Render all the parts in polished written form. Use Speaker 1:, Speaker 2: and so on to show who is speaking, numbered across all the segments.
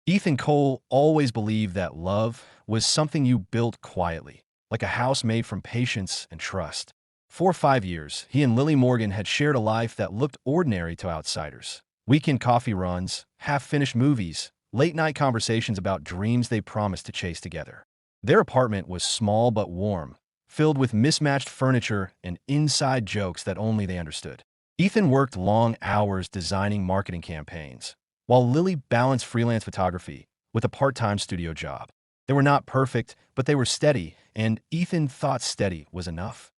Speaker 1: Ethan Cole always believed that love was something you built quietly, like a house made from patience and trust. For 5 years, he and Lily Morgan had shared a life that looked ordinary to outsiders. Weekend coffee runs, half-finished movies, late-night conversations about dreams they promised to chase together. Their apartment was small but warm, filled with mismatched furniture and inside jokes that only they understood. Ethan worked long hours designing marketing campaigns, while Lily balanced freelance photography with a part-time studio job. They were not perfect, but they were steady, and Ethan thought steady was enough.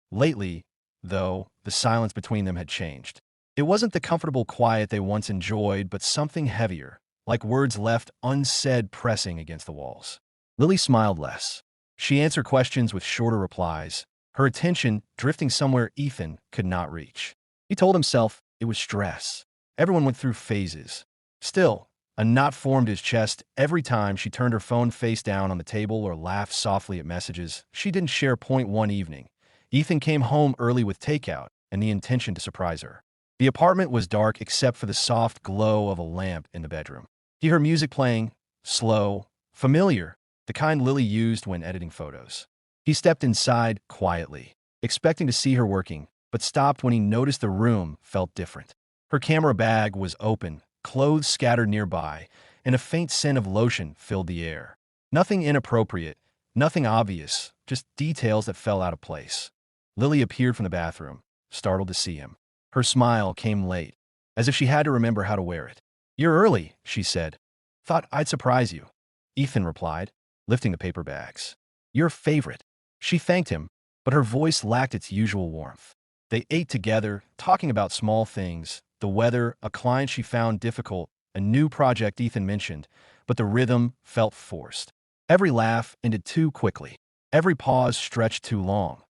Speaker 1: Lately, though, the silence between them had changed. It wasn't the comfortable quiet they once enjoyed, but something heavier, like words left unsaid pressing against the walls. Lily smiled less. She answered questions with shorter replies, her attention drifting somewhere Ethan could not reach. He told himself it was stress. Everyone went through phases. Still, a knot formed his chest every time she turned her phone face down on the table or laughed softly at messages she didn't share. One evening, Ethan came home early with takeout and the intention to surprise her. The apartment was dark except for the soft glow of a lamp in the bedroom. He heard music playing, slow, familiar, the kind Lily used when editing photos. He stepped inside quietly, expecting to see her working, but stopped when he noticed the room felt different. Her camera bag was open, clothes scattered nearby, and a faint scent of lotion filled the air. Nothing inappropriate, nothing obvious, just details that fell out of place. Lily appeared from the bathroom, startled to see him. Her smile came late, as if she had to remember how to wear it. "You're early," she said. "Thought I'd surprise you." Ethan replied, lifting the paper bags. "Your favorite." She thanked him, but her voice lacked its usual warmth. They ate together, talking about small things, the weather, a client she found difficult, a new project Ethan mentioned, but the rhythm felt forced. Every laugh ended too quickly. Every pause stretched too long.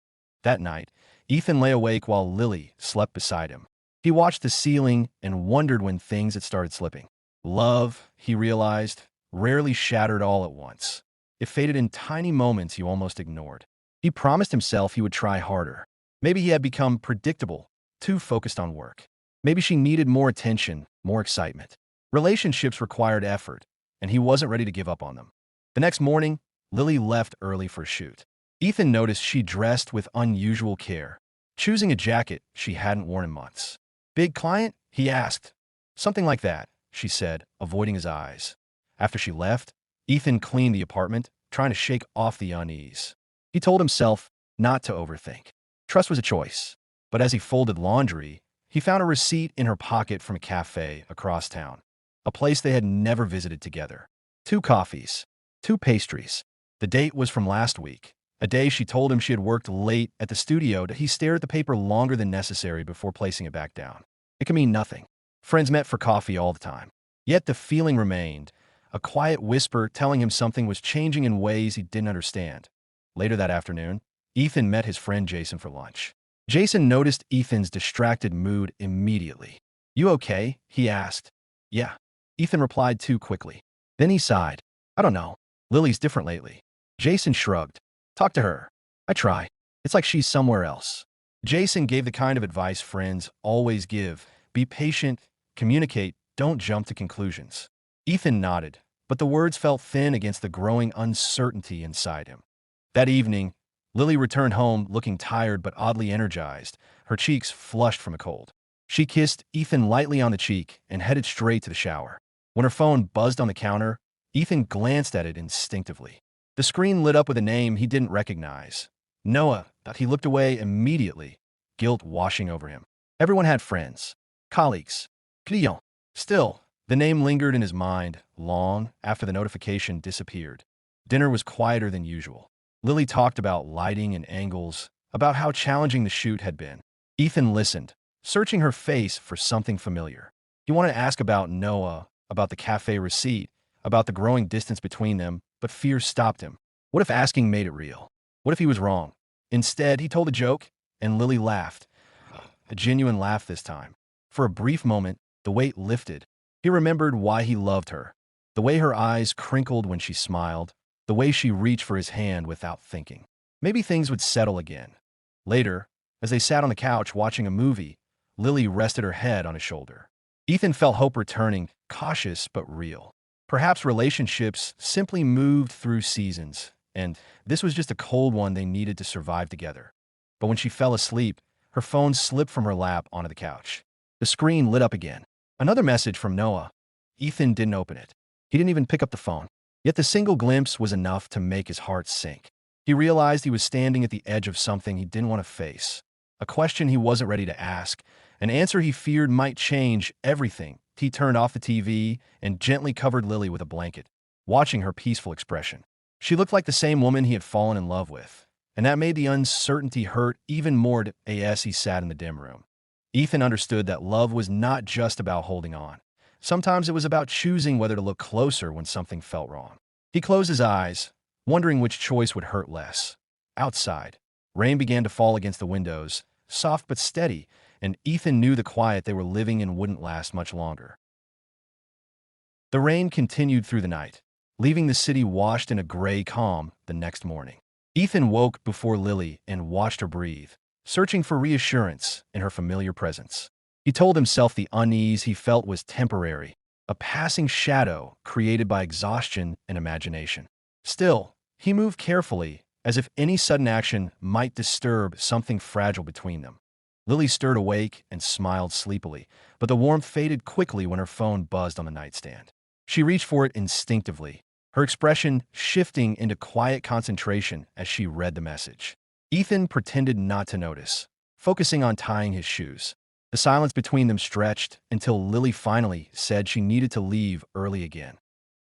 Speaker 1: That night, Ethan lay awake while Lily slept beside him. He watched the ceiling and wondered when things had started slipping. Love, he realized, rarely shattered all at once. It faded in tiny moments you almost ignored. He promised himself he would try harder. Maybe he had become predictable, too focused on work. Maybe she needed more attention, more excitement. Relationships required effort, and he wasn't ready to give up on them. The next morning, Lily left early for a shoot. Ethan noticed she dressed with unusual care, choosing a jacket she hadn't worn in months. "Big client?" he asked. "Something like that," she said, avoiding his eyes. After she left, Ethan cleaned the apartment, trying to shake off the unease. He told himself not to overthink. Trust was a choice. But as he folded laundry, he found a receipt in her pocket from a cafe across town, a place they had never visited together. 2 coffees, 2 pastries. The date was from last week, a day she told him she had worked late at the studio. He stared at the paper longer than necessary before placing it back down. It could mean nothing. Friends met for coffee all the time. Yet the feeling remained, a quiet whisper telling him something was changing in ways he didn't understand. Later that afternoon, Ethan met his friend Jason for lunch. Jason noticed Ethan's distracted mood immediately. "You okay?" he asked. "Yeah," Ethan replied too quickly. Then he sighed. "I don't know. Lily's different lately." Jason shrugged. "Talk to her." "I try. It's like she's somewhere else." Jason gave the kind of advice friends always give. Be patient, communicate, don't jump to conclusions. Ethan nodded, but the words felt thin against the growing uncertainty inside him. That evening, Lily returned home looking tired but oddly energized, her cheeks flushed from a cold. She kissed Ethan lightly on the cheek and headed straight to the shower. When her phone buzzed on the counter, Ethan glanced at it instinctively. The screen lit up with a name he didn't recognize. Noah. He looked away immediately, guilt washing over him. Everyone had friends, colleagues, clients. Still, the name lingered in his mind long after the notification disappeared. Dinner was quieter than usual. Lily talked about lighting and angles, about how challenging the shoot had been. Ethan listened, searching her face for something familiar. He wanted to ask about Noah, about the cafe receipt, about the growing distance between them, but fear stopped him. What if asking made it real? What if he was wrong? Instead, he told a joke, and Lily laughed. A genuine laugh this time. For a brief moment, the weight lifted. He remembered why he loved her. The way her eyes crinkled when she smiled, the way she reached for his hand without thinking. Maybe things would settle again. Later, as they sat on the couch watching a movie, Lily rested her head on his shoulder. Ethan felt hope returning, cautious but real. Perhaps relationships simply moved through seasons, and this was just a cold one they needed to survive together. But when she fell asleep, her phone slipped from her lap onto the couch. The screen lit up again. Another message from Noah. Ethan didn't open it. He didn't even pick up the phone. Yet the single glimpse was enough to make his heart sink. He realized he was standing at the edge of something he didn't want to face. A question he wasn't ready to ask. An answer he feared might change everything. He turned off the TV and gently covered Lily with a blanket, watching her peaceful expression. She looked like the same woman he had fallen in love with, and that made the uncertainty hurt even more as he sat in the dim room. Ethan understood that love was not just about holding on. Sometimes it was about choosing whether to look closer when something felt wrong. He closed his eyes, wondering which choice would hurt less. Outside, rain began to fall against the windows, soft but steady, and Ethan knew the quiet they were living in wouldn't last much longer. The rain continued through the night, leaving the city washed in a gray calm the next morning. Ethan woke before Lily and watched her breathe, searching for reassurance in her familiar presence. He told himself the unease he felt was temporary, a passing shadow created by exhaustion and imagination. Still, he moved carefully, as if any sudden action might disturb something fragile between them. Lily stirred awake and smiled sleepily, but the warmth faded quickly when her phone buzzed on the nightstand. She reached for it instinctively, her expression shifting into quiet concentration as she read the message. Ethan pretended not to notice, focusing on tying his shoes. The silence between them stretched until Lily finally said she needed to leave early again.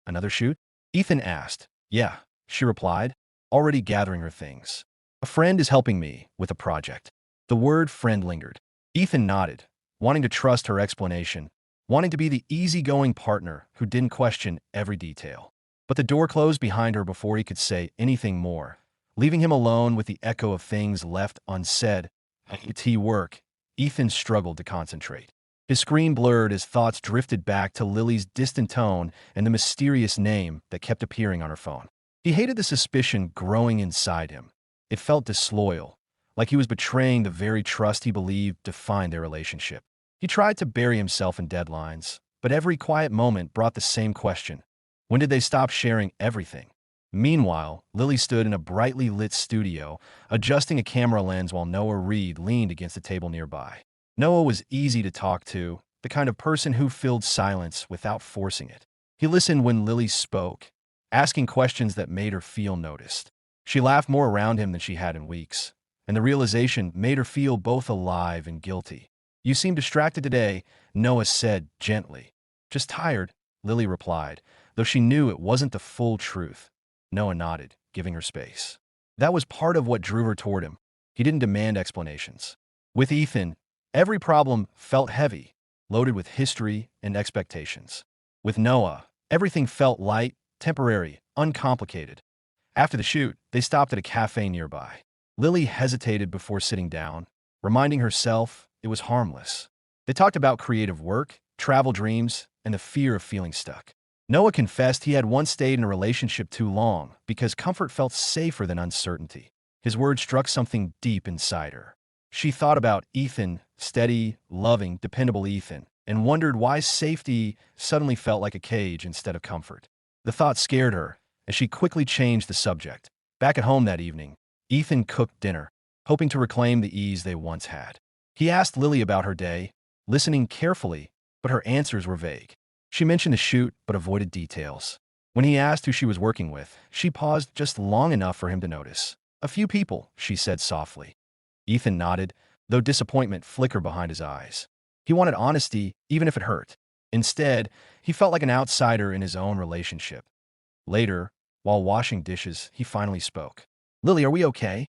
Speaker 1: "Another shoot?" Ethan asked. "Yeah," she replied, already gathering her things. "A friend is helping me with a project." The word friend lingered. Ethan nodded, wanting to trust her explanation, wanting to be the easygoing partner who didn't question every detail. But the door closed behind her before he could say anything more, leaving him alone with the echo of things left unsaid. At work, Ethan struggled to concentrate. His screen blurred as thoughts drifted back to Lily's distant tone and the mysterious name that kept appearing on her phone. He hated the suspicion growing inside him. It felt disloyal, like he was betraying the very trust he believed defined their relationship. He tried to bury himself in deadlines, but every quiet moment brought the same question. When did they stop sharing everything? Meanwhile, Lily stood in a brightly lit studio, adjusting a camera lens while Noah Reed leaned against a table nearby. Noah was easy to talk to, the kind of person who filled silence without forcing it. He listened when Lily spoke, asking questions that made her feel noticed. She laughed more around him than she had in weeks, and the realization made her feel both alive and guilty. "You seem distracted today," Noah said gently. "Just tired," Lily replied, though she knew it wasn't the full truth. Noah nodded, giving her space. That was part of what drew her toward him. He didn't demand explanations. With Ethan, every problem felt heavy, loaded with history and expectations. With Noah, everything felt light, temporary, uncomplicated. After the shoot, they stopped at a cafe nearby. Lily hesitated before sitting down, reminding herself it was harmless. They talked about creative work, travel dreams, and the fear of feeling stuck. Noah confessed he had once stayed in a relationship too long because comfort felt safer than uncertainty. His words struck something deep inside her. She thought about Ethan, steady, loving, dependable Ethan, and wondered why safety suddenly felt like a cage instead of comfort. The thought scared her, as she quickly changed the subject. Back at home that evening, Ethan cooked dinner, hoping to reclaim the ease they once had. He asked Lily about her day, listening carefully, but her answers were vague. She mentioned the shoot, but avoided details. When he asked who she was working with, she paused just long enough for him to notice. "A few people," she said softly. Ethan nodded, though disappointment flickered behind his eyes. He wanted honesty, even if it hurt. Instead, he felt like an outsider in his own relationship. Later, while washing dishes, he finally spoke. "Lily, are we okay?"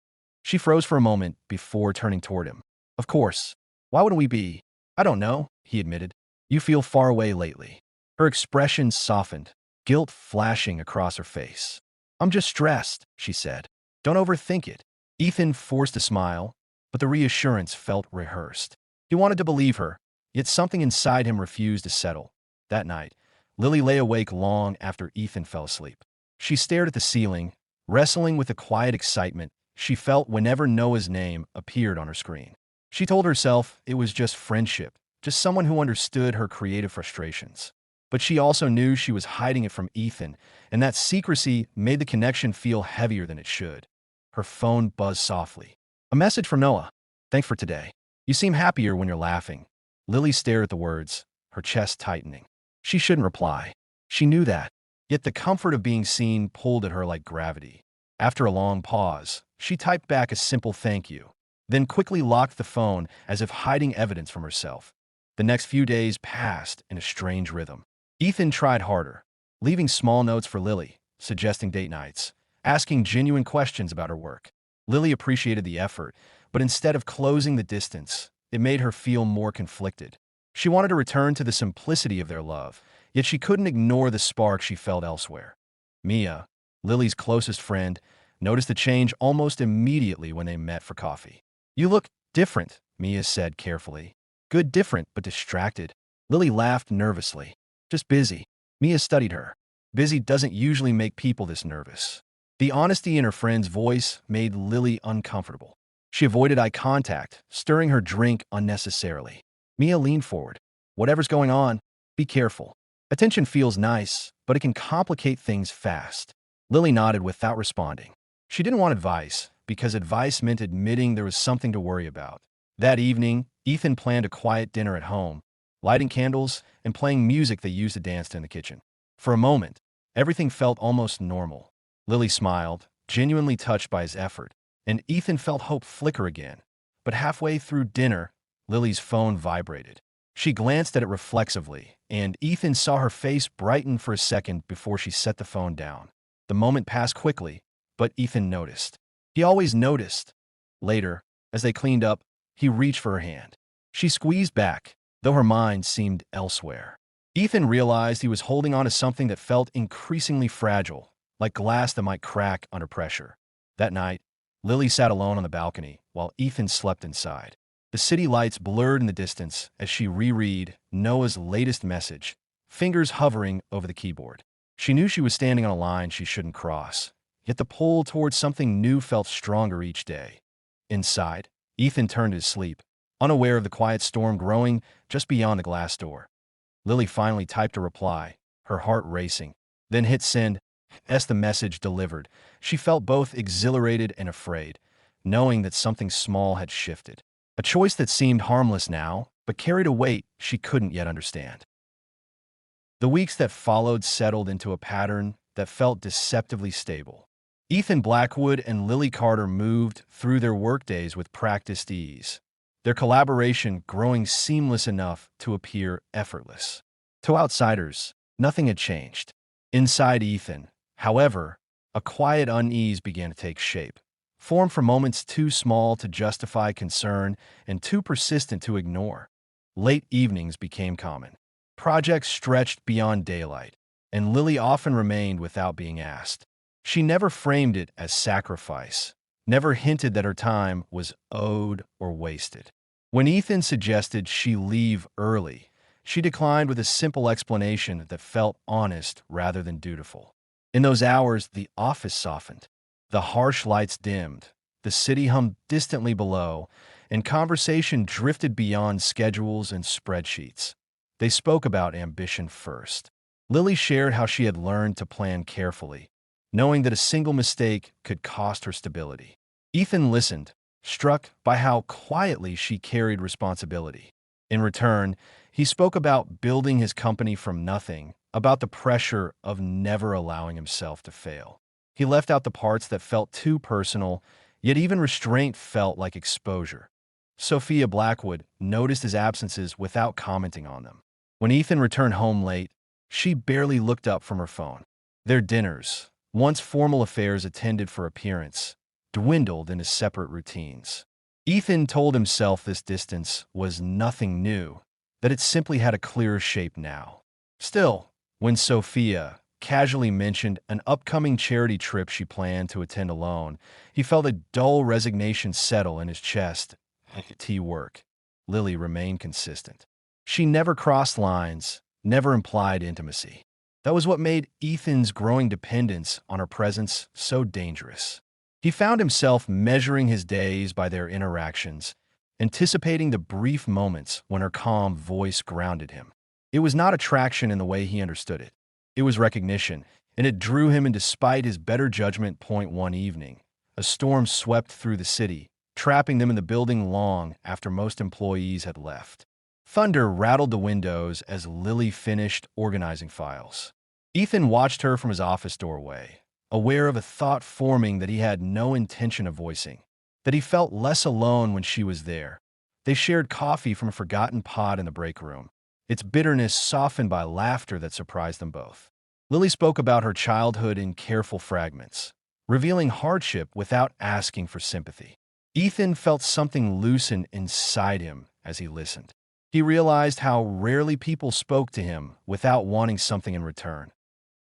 Speaker 1: She froze for a moment before turning toward him. "Of course. Why wouldn't we be?" "I don't know," he admitted. "You feel far away lately." Her expression softened, guilt flashing across her face. "I'm just stressed," she said. "Don't overthink it." Ethan forced a smile, but the reassurance felt rehearsed. He wanted to believe her, yet something inside him refused to settle. That night, Lily lay awake long after Ethan fell asleep. She stared at the ceiling, wrestling with the quiet excitement she felt whenever Noah's name appeared on her screen. She told herself it was just friendship, just someone who understood her creative frustrations. But she also knew she was hiding it from Ethan, and that secrecy made the connection feel heavier than it should. Her phone buzzed softly. A message from Noah. Thanks for today. You seem happier when you're laughing. Lily stared at the words, her chest tightening. She shouldn't reply. She knew that. Yet the comfort of being seen pulled at her like gravity. After a long pause, she typed back a simple thank you, then quickly locked the phone as if hiding evidence from herself. The next few days passed in a strange rhythm. Ethan tried harder, leaving small notes for Lily, suggesting date nights, asking genuine questions about her work. Lily appreciated the effort, but instead of closing the distance, it made her feel more conflicted. She wanted to return to the simplicity of their love, yet she couldn't ignore the spark she felt elsewhere. Mia, Lily's closest friend, noticed the change almost immediately when they met for coffee. You look different, Mia said carefully. Good different, but distracted. Lily laughed nervously. Just busy. Mia studied her. Busy doesn't usually make people this nervous. The honesty in her friend's voice made Lily uncomfortable. She avoided eye contact, stirring her drink unnecessarily. Mia leaned forward. Whatever's going on, be careful. Attention feels nice, but it can complicate things fast. Lily nodded without responding. She didn't want advice, because advice meant admitting there was something to worry about. That evening, Ethan planned a quiet dinner at home, lighting candles and playing music they used to dance in the kitchen. For a moment, everything felt almost normal. Lily smiled, genuinely touched by his effort, and Ethan felt hope flicker again. But halfway through dinner, Lily's phone vibrated. She glanced at it reflexively, and Ethan saw her face brighten for a second before she set the phone down. The moment passed quickly, but Ethan noticed. He always noticed. Later, as they cleaned up, he reached for her hand. She squeezed back, though her mind seemed elsewhere. Ethan realized he was holding on to something that felt increasingly fragile, like glass that might crack under pressure. That night, Lily sat alone on the balcony while Ethan slept inside. The city lights blurred in the distance as she reread Noah's latest message, fingers hovering over the keyboard. She knew she was standing on a line she shouldn't cross, yet the pull towards something new felt stronger each day. Inside, Ethan turned to sleep, unaware of the quiet storm growing just beyond the glass door. Lily finally typed a reply, her heart racing, then hit send. As the message delivered, she felt both exhilarated and afraid, knowing that something small had shifted. A choice that seemed harmless now, but carried a weight she couldn't yet understand. The weeks that followed settled into a pattern that felt deceptively stable. Ethan Blackwood and Lily Carter moved through their workdays with practiced ease, their collaboration growing seamless enough to appear effortless. To outsiders, nothing had changed. Inside Ethan, however, a quiet unease began to take shape, formed from moments too small to justify concern and too persistent to ignore. Late evenings became common. Projects stretched beyond daylight, and Lily often remained without being asked. She never framed it as sacrifice, never hinted that her time was owed or wasted. When Ethan suggested she leave early, she declined with a simple explanation that felt honest rather than dutiful. In those hours, the office softened. The harsh lights dimmed, the city hummed distantly below, and conversation drifted beyond schedules and spreadsheets. They spoke about ambition first. Lily shared how she had learned to plan carefully, knowing that a single mistake could cost her stability. Ethan listened, struck by how quietly she carried responsibility. In return, he spoke about building his company from nothing, about the pressure of never allowing himself to fail. He left out the parts that felt too personal, yet even restraint felt like exposure. Sophia Blackwood noticed his absences without commenting on them. When Ethan returned home late, she barely looked up from her phone. Their dinners, once formal affairs attended for appearance, dwindled into separate routines. Ethan told himself this distance was nothing new, that it simply had a clearer shape now. Still, when Sophia casually mentioned an upcoming charity trip she planned to attend alone, he felt a dull resignation settle in his chest. Work. Lily remained consistent. She never crossed lines, never implied intimacy. That was what made Ethan's growing dependence on her presence so dangerous. He found himself measuring his days by their interactions, anticipating the brief moments when her calm voice grounded him. It was not attraction in the way he understood it. It was recognition, and it drew him in despite his better judgment. One evening, a storm swept through the city, trapping them in the building long after most employees had left. Thunder rattled the windows as Lily finished organizing files. Ethan watched her from his office doorway, aware of a thought forming that he had no intention of voicing, that he felt less alone when she was there. They shared coffee from a forgotten pot in the break room, its bitterness softened by laughter that surprised them both. Lily spoke about her childhood in careful fragments, revealing hardship without asking for sympathy. Ethan felt something loosen inside him as he listened. He realized how rarely people spoke to him without wanting something in return.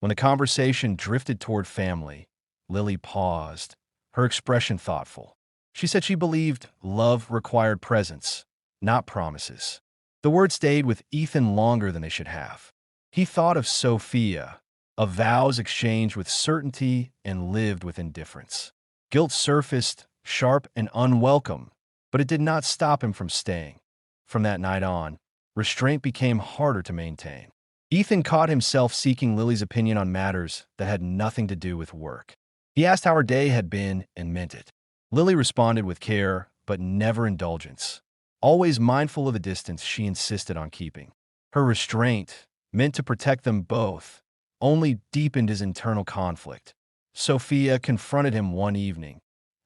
Speaker 1: When the conversation drifted toward family, Lily paused, her expression thoughtful. She said she believed love required presence, not promises. The word stayed with Ethan longer than they should have. He thought of Sophia, of vows exchanged with certainty and lived with indifference. Guilt surfaced, sharp and unwelcome, but it did not stop him from staying. From that night on, restraint became harder to maintain. Ethan caught himself seeking Lily's opinion on matters that had nothing to do with work. He asked how her day had been and meant it. Lily responded with care, but never indulgence. Always mindful of the distance she insisted on keeping. Her restraint, meant to protect them both, only deepened his internal conflict. Sophia confronted him one evening,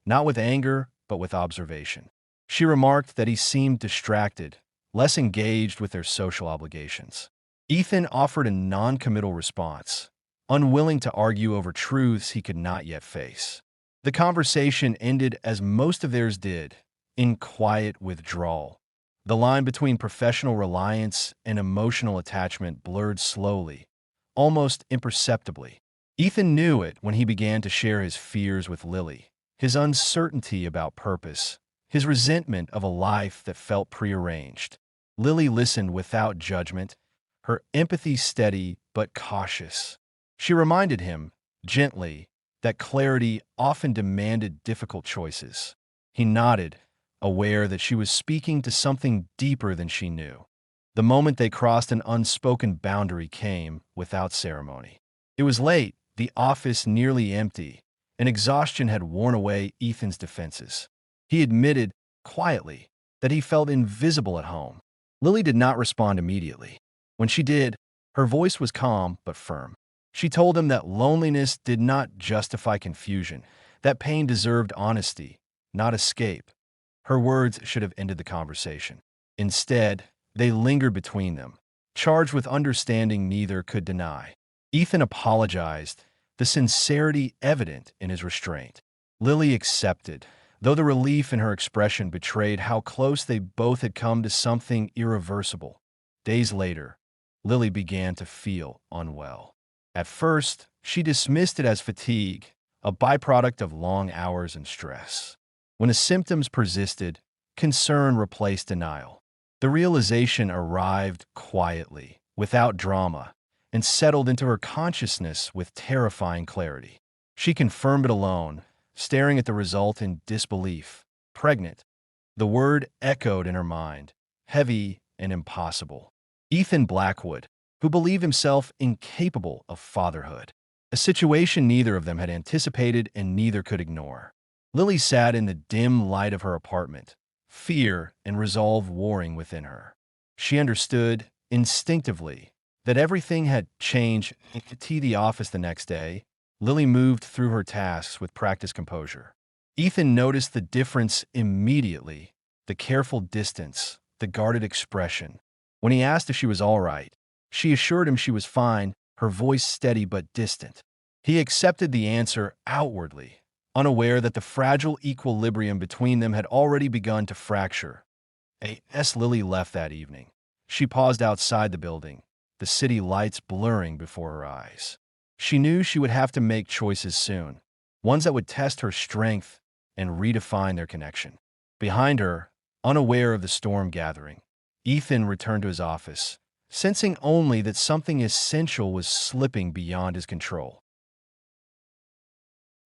Speaker 1: not with anger, but with observation. She remarked that he seemed distracted, less engaged with their social obligations. Ethan offered a non-committal response, unwilling to argue over truths he could not yet face. The conversation ended as most of theirs did, in quiet withdrawal. The line between professional reliance and emotional attachment blurred slowly, almost imperceptibly. Ethan knew it when he began to share his fears with Lily, his uncertainty about purpose, his resentment of a life that felt prearranged. Lily listened without judgment, her empathy steady but cautious. She reminded him, gently, that clarity often demanded difficult choices. He nodded, aware that she was speaking to something deeper than she knew. The moment they crossed an unspoken boundary came without ceremony. It was late, the office nearly empty, and exhaustion had worn away Ethan's defenses. He admitted, quietly, that he felt invisible at home. Lily did not respond immediately. When she did, her voice was calm but firm. She told him that loneliness did not justify confusion, that pain deserved honesty, not escape. Her words should have ended the conversation. Instead, they lingered between them, charged with understanding neither could deny. Ethan apologized, the sincerity evident in his restraint. Lily accepted, though the relief in her expression betrayed how close they both had come to something irreversible. Days later, Lily began to feel unwell. At first, she dismissed it as fatigue, a byproduct of long hours and stress. When the symptoms persisted, concern replaced denial. The realization arrived quietly, without drama, and settled into her consciousness with terrifying clarity. She confirmed it alone, staring at the result in disbelief. Pregnant. The word echoed in her mind, heavy and impossible. Ethan Blackwood, who believed himself incapable of fatherhood. A situation neither of them had anticipated and neither could ignore. Lily sat in the dim light of her apartment, fear and resolve warring within her. She understood, instinctively, that everything had changed. To the office the next day, Lily moved through her tasks with practiced composure. Ethan noticed the difference immediately, the careful distance, the guarded expression. When he asked if she was all right, she assured him she was fine, her voice steady but distant. He accepted the answer outwardly, unaware that the fragile equilibrium between them had already begun to fracture. As Lily left that evening, she paused outside the building, the city lights blurring before her eyes. She knew she would have to make choices soon, ones that would test her strength and redefine their connection. Behind her, unaware of the storm gathering, Ethan returned to his office, sensing only that something essential was slipping beyond his control.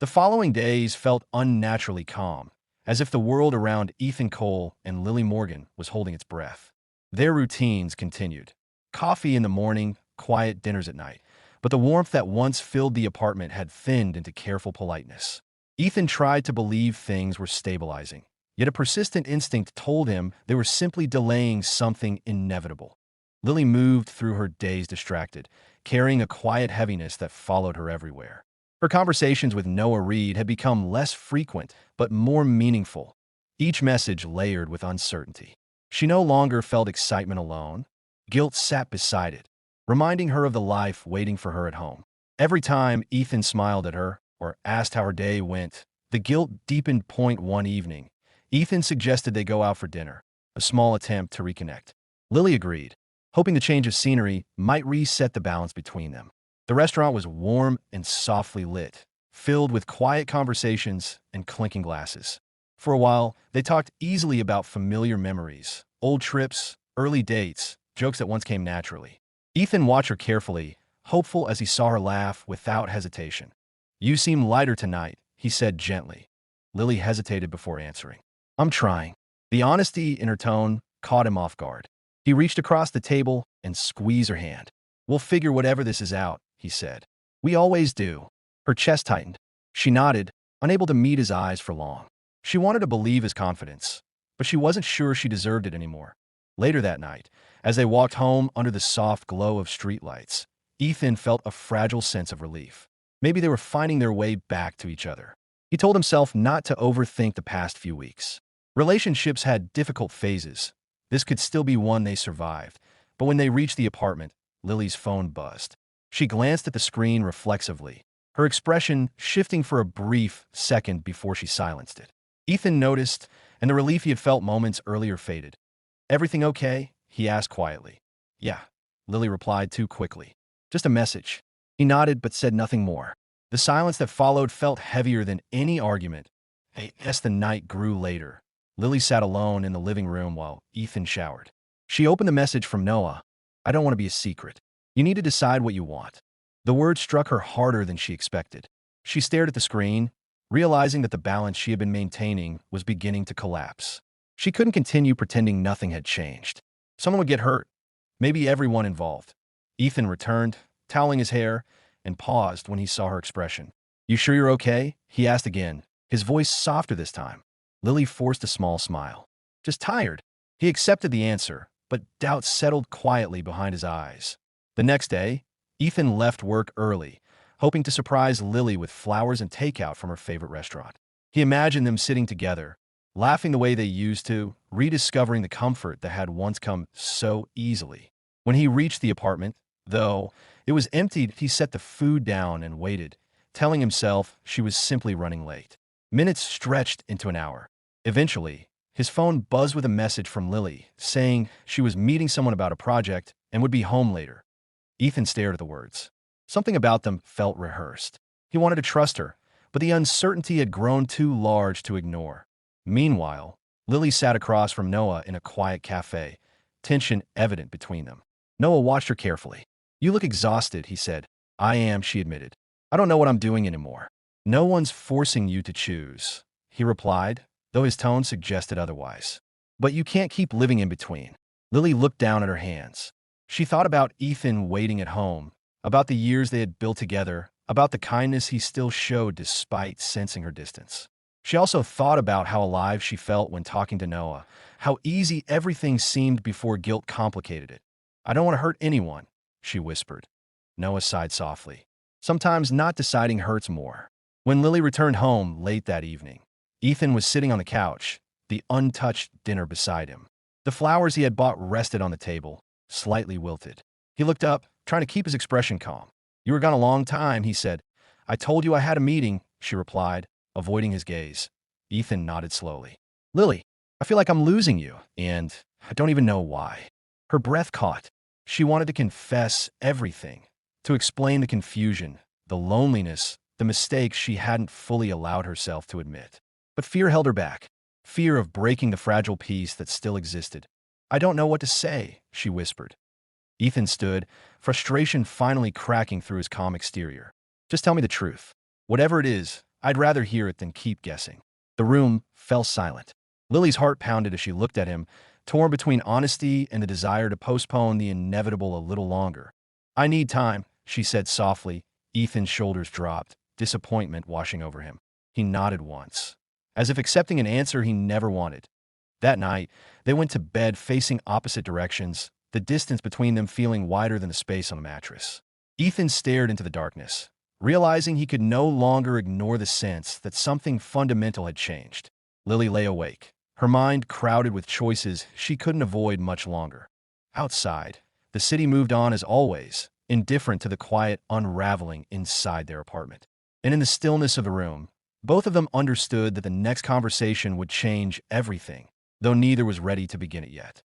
Speaker 1: The following days felt unnaturally calm, as if the world around Ethan Cole and Lily Morgan was holding its breath. Their routines continued. Coffee in the morning, quiet dinners at night. But the warmth that once filled the apartment had thinned into careful politeness. Ethan tried to believe things were stabilizing, yet a persistent instinct told him they were simply delaying something inevitable. Lily moved through her days distracted, carrying a quiet heaviness that followed her everywhere. Her conversations with Noah Reed had become less frequent, but more meaningful, each message layered with uncertainty. She no longer felt excitement alone. Guilt sat beside it, reminding her of the life waiting for her at home. Every time Ethan smiled at her or asked how her day went, the guilt deepened. One evening, Ethan suggested they go out for dinner, a small attempt to reconnect. Lily agreed, hoping the change of scenery might reset the balance between them. The restaurant was warm and softly lit, filled with quiet conversations and clinking glasses. For a while, they talked easily about familiar memories, old trips, early dates, jokes that once came naturally. Ethan watched her carefully, hopeful as he saw her laugh without hesitation. "You seem lighter tonight," he said gently. Lily hesitated before answering. "I'm trying." The honesty in her tone caught him off guard. He reached across the table and squeezed her hand. "We'll figure whatever this is out," he said. "We always do." Her chest tightened. She nodded, unable to meet his eyes for long. She wanted to believe his confidence, but she wasn't sure she deserved it anymore. Later that night, as they walked home under the soft glow of streetlights, Ethan felt a fragile sense of relief. Maybe they were finding their way back to each other. He told himself not to overthink the past few weeks. Relationships had difficult phases. This could still be one they survived. But when they reached the apartment, Lily's phone buzzed. She glanced at the screen reflexively, her expression shifting for a brief second before she silenced it. Ethan noticed, and the relief he had felt moments earlier faded. "Everything okay?" he asked quietly. "Yeah," Lily replied too quickly. "Just a message." He nodded but said nothing more. The silence that followed felt heavier than any argument. As the night grew later, Lily sat alone in the living room while Ethan showered. She opened the message from Noah. "I don't want to be a secret. You need to decide what you want." The word struck her harder than she expected. She stared at the screen, realizing that the balance she had been maintaining was beginning to collapse. She couldn't continue pretending nothing had changed. Someone would get hurt, maybe everyone involved. Ethan returned, toweling his hair, and paused when he saw her expression. "You sure you're okay?" he asked again, his voice softer this time. Lily forced a small smile. "Just tired." He accepted the answer, but doubt settled quietly behind his eyes. The next day, Ethan left work early, hoping to surprise Lily with flowers and takeout from her favorite restaurant. He imagined them sitting together, laughing the way they used to, rediscovering the comfort that had once come so easily. When he reached the apartment, though it was empty, he set the food down and waited, telling himself she was simply running late. Minutes stretched into an hour. Eventually, his phone buzzed with a message from Lily, saying she was meeting someone about a project and would be home later. Ethan stared at the words. Something about them felt rehearsed. He wanted to trust her, but the uncertainty had grown too large to ignore. Meanwhile, Lily sat across from Noah in a quiet cafe, tension evident between them. Noah watched her carefully. "You look exhausted," he said. "I am," she admitted. "I don't know what I'm doing anymore." "No one's forcing you to choose," he replied, though his tone suggested otherwise. "But you can't keep living in between." Lily looked down at her hands. She thought about Ethan waiting at home, about the years they had built together, about the kindness he still showed despite sensing her distance. She also thought about how alive she felt when talking to Noah, how easy everything seemed before guilt complicated it. "I don't want to hurt anyone," she whispered. Noah sighed softly. Sometimes not deciding hurts more. When Lily returned home late that evening, Ethan was sitting on the couch, the untouched dinner beside him. The flowers he had bought rested on the table, slightly wilted. He looked up, trying to keep his expression calm. "You were gone a long time," he said. "I told you I had a meeting," she replied, avoiding his gaze. Ethan nodded slowly. "Lily, I feel like I'm losing you, and I don't even know why." Her breath caught. She wanted to confess everything, to explain the confusion, the loneliness, the mistakes she hadn't fully allowed herself to admit. But fear held her back, fear of breaking the fragile peace that still existed. "I don't know what to say," she whispered. Ethan stood, frustration finally cracking through his calm exterior. "Just tell me the truth. Whatever it is, I'd rather hear it than keep guessing." The room fell silent. Lily's heart pounded as she looked at him, torn between honesty and the desire to postpone the inevitable a little longer. "I need time," she said softly. Ethan's shoulders dropped, disappointment washing over him. He nodded once, as if accepting an answer he never wanted. That night, they went to bed facing opposite directions, the distance between them feeling wider than the space on the mattress. Ethan stared into the darkness, realizing he could no longer ignore the sense that something fundamental had changed. Lily lay awake, her mind crowded with choices she couldn't avoid much longer. Outside, the city moved on as always, indifferent to the quiet unraveling inside their apartment. And in the stillness of the room, both of them understood that the next conversation would change everything, though neither was ready to begin it yet.